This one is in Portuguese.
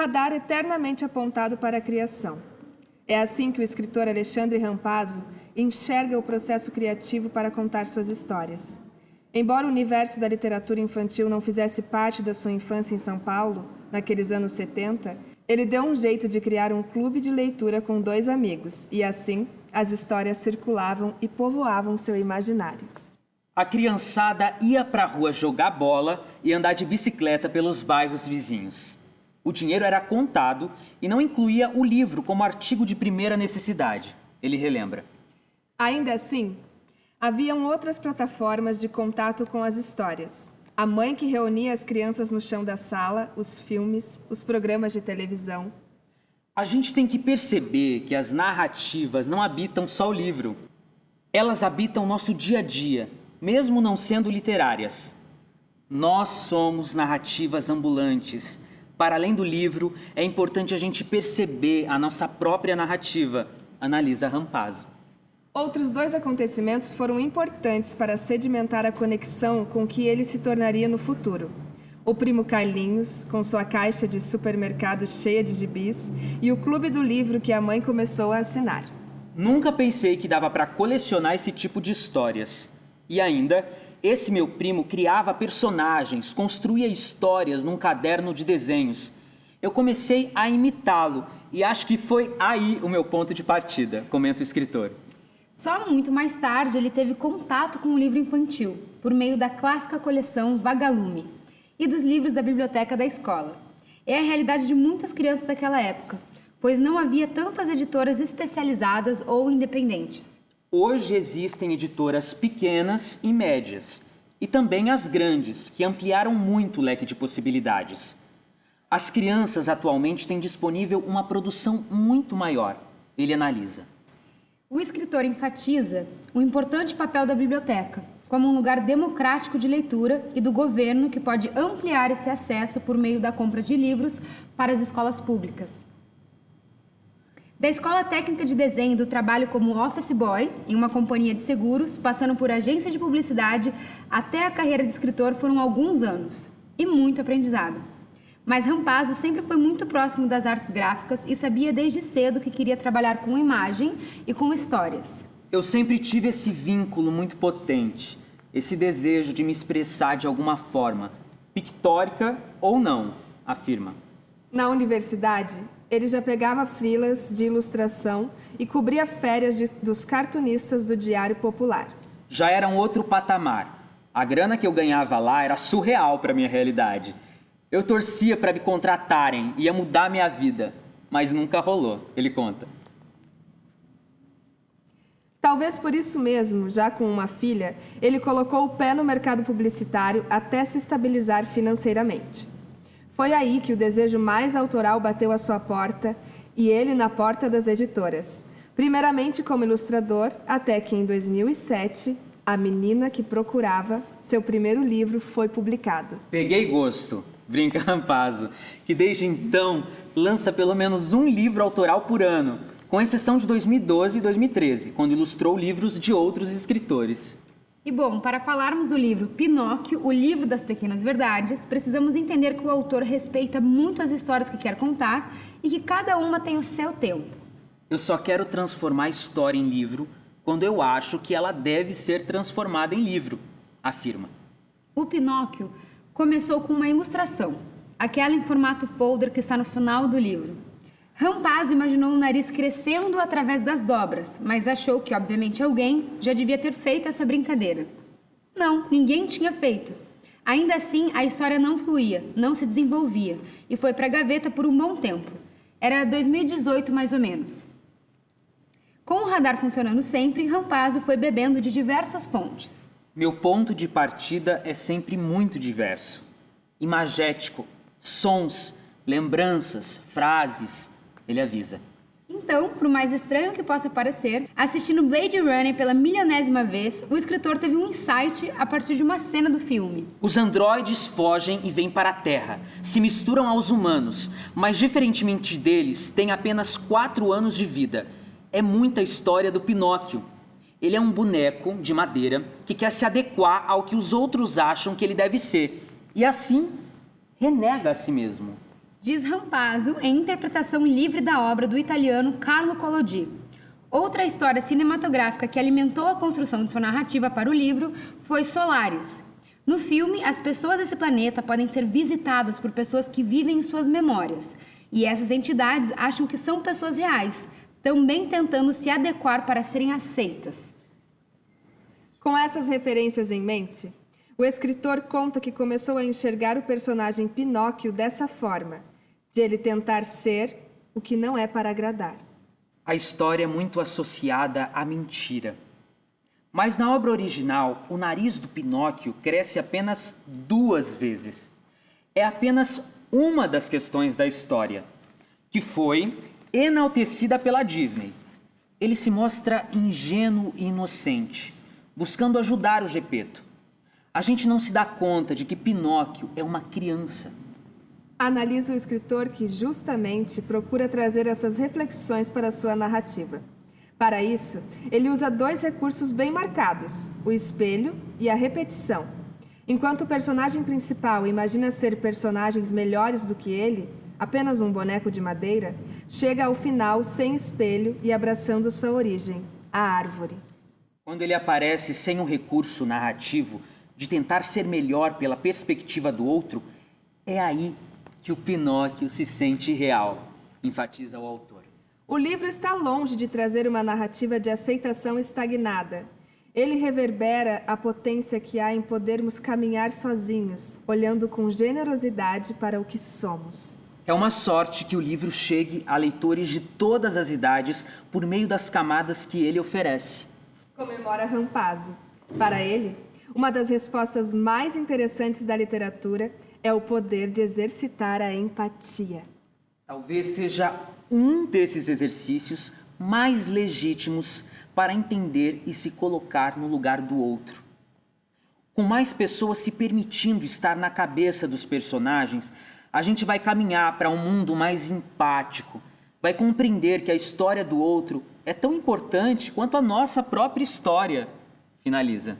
radar eternamente apontado para a criação. É assim que o escritor Alexandre Rampazzo enxerga o processo criativo para contar suas histórias. Embora o universo da literatura infantil não fizesse parte da sua infância em São Paulo, naqueles anos 70, ele deu um jeito de criar um clube de leitura com 2 amigos, e assim as histórias circulavam e povoavam seu imaginário. A criançada ia para a rua jogar bola e andar de bicicleta pelos bairros vizinhos. O dinheiro era contado e não incluía o livro como artigo de primeira necessidade, ele relembra. Ainda assim, haviam outras plataformas de contato com as histórias. A mãe que reunia as crianças no chão da sala, os filmes, os programas de televisão. A gente tem que perceber que as narrativas não habitam só o livro. Elas habitam nosso dia a dia, mesmo não sendo literárias. Nós somos narrativas ambulantes. Para além do livro, é importante a gente perceber a nossa própria narrativa, analisa Rampazzo. Outros 2 acontecimentos foram importantes para sedimentar a conexão com o que ele se tornaria no futuro. O primo Carlinhos, com sua caixa de supermercado cheia de gibis, e o clube do livro que a mãe começou a assinar. Nunca pensei que dava para colecionar esse tipo de histórias. E ainda, esse meu primo criava personagens, construía histórias num caderno de desenhos. Eu comecei a imitá-lo e acho que foi aí o meu ponto de partida, comenta o escritor. Só muito mais tarde ele teve contato com o livro infantil, por meio da clássica coleção Vagalume e dos livros da biblioteca da escola. É a realidade de muitas crianças daquela época, pois não havia tantas editoras especializadas ou independentes. Hoje existem editoras pequenas e médias, e também as grandes, que ampliaram muito o leque de possibilidades. As crianças atualmente têm disponível uma produção muito maior, ele analisa. O escritor enfatiza o importante papel da biblioteca, como um lugar democrático de leitura e do governo que pode ampliar esse acesso por meio da compra de livros para as escolas públicas. Da escola técnica de desenho do trabalho como office boy em uma companhia de seguros, passando por agência de publicidade, até a carreira de escritor foram alguns anos e muito aprendizado. Mas Rampazzo sempre foi muito próximo das artes gráficas e sabia desde cedo que queria trabalhar com imagem e com histórias. Eu sempre tive esse vínculo muito potente, esse desejo de me expressar de alguma forma, pictórica ou não, afirma. Na universidade, ele já pegava freelas de ilustração e cobria férias dos cartunistas do Diário Popular. Já era um outro patamar. A grana que eu ganhava lá era surreal para minha realidade. Eu torcia para me contratarem, ia mudar minha vida, mas nunca rolou, ele conta. Talvez por isso mesmo, já com uma filha, ele colocou o pé no mercado publicitário até se estabilizar financeiramente. Foi aí que o desejo mais autoral bateu à sua porta e ele na porta das editoras. Primeiramente como ilustrador, até que em 2007, A Menina que Procurava, seu primeiro livro, foi publicado. Peguei gosto, brinca Rampazzo, que desde então lança pelo menos um livro autoral por ano, com exceção de 2012 e 2013, quando ilustrou livros de outros escritores. E bom, para falarmos do livro Pinóquio, o livro das pequenas verdades, precisamos entender que o autor respeita muito as histórias que quer contar e que cada uma tem o seu tempo. Eu só quero transformar a história em livro quando eu acho que ela deve ser transformada em livro, afirma. O Pinóquio começou com uma ilustração, aquela em formato folder que está no final do livro. Rampazzo imaginou o nariz crescendo através das dobras, mas achou que, obviamente, alguém já devia ter feito essa brincadeira. Não, ninguém tinha feito. Ainda assim, a história não fluía, não se desenvolvia, e foi para a gaveta por um bom tempo. Era 2018, mais ou menos. Com o radar funcionando sempre, Rampazzo foi bebendo de diversas fontes. Meu ponto de partida é sempre muito diverso. Imagético, sons, lembranças, frases, ele avisa. Então, por mais estranho que possa parecer, assistindo Blade Runner pela milionésima vez, o escritor teve um insight a partir de uma cena do filme. Os androides fogem e vêm para a Terra, se misturam aos humanos, mas diferentemente deles, têm apenas 4 anos de vida. É muita história do Pinóquio. Ele é um boneco de madeira que quer se adequar ao que os outros acham que ele deve ser, e assim renega a si mesmo. diz Rampazzo em interpretação livre da obra do italiano Carlo Collodi. Outra história cinematográfica que alimentou a construção de sua narrativa para o livro foi Solaris. No filme, as pessoas desse planeta podem ser visitadas por pessoas que vivem em suas memórias, e essas entidades acham que são pessoas reais, também tentando se adequar para serem aceitas. Com essas referências em mente, o escritor conta que começou a enxergar o personagem Pinóquio dessa forma, de ele tentar ser o que não é para agradar. A história é muito associada à mentira. Mas na obra original, o nariz do Pinóquio cresce apenas 2 vezes. É apenas uma das questões da história, que foi enaltecida pela Disney. Ele se mostra ingênuo e inocente, buscando ajudar o Gepeto. A gente não se dá conta de que Pinóquio é uma criança. Analisa o escritor que justamente procura trazer essas reflexões para a sua narrativa. Para isso, ele usa 2 recursos bem marcados, o espelho e a repetição. Enquanto o personagem principal imagina ser personagens melhores do que ele, apenas um boneco de madeira, chega ao final sem espelho e abraçando sua origem, a árvore. Quando ele aparece sem um recurso narrativo de tentar ser melhor pela perspectiva do outro, é aí que o Pinóquio se sente real, enfatiza o autor. O livro está longe de trazer uma narrativa de aceitação estagnada. Ele reverbera a potência que há em podermos caminhar sozinhos, olhando com generosidade para o que somos. É uma sorte que o livro chegue a leitores de todas as idades por meio das camadas que ele oferece. Comemora Rampazzo. Para ele, uma das respostas mais interessantes da literatura é o poder de exercitar a empatia. Talvez seja um desses exercícios mais legítimos para entender e se colocar no lugar do outro. Com mais pessoas se permitindo estar na cabeça dos personagens, a gente vai caminhar para um mundo mais empático, vai compreender que a história do outro é tão importante quanto a nossa própria história. Finaliza.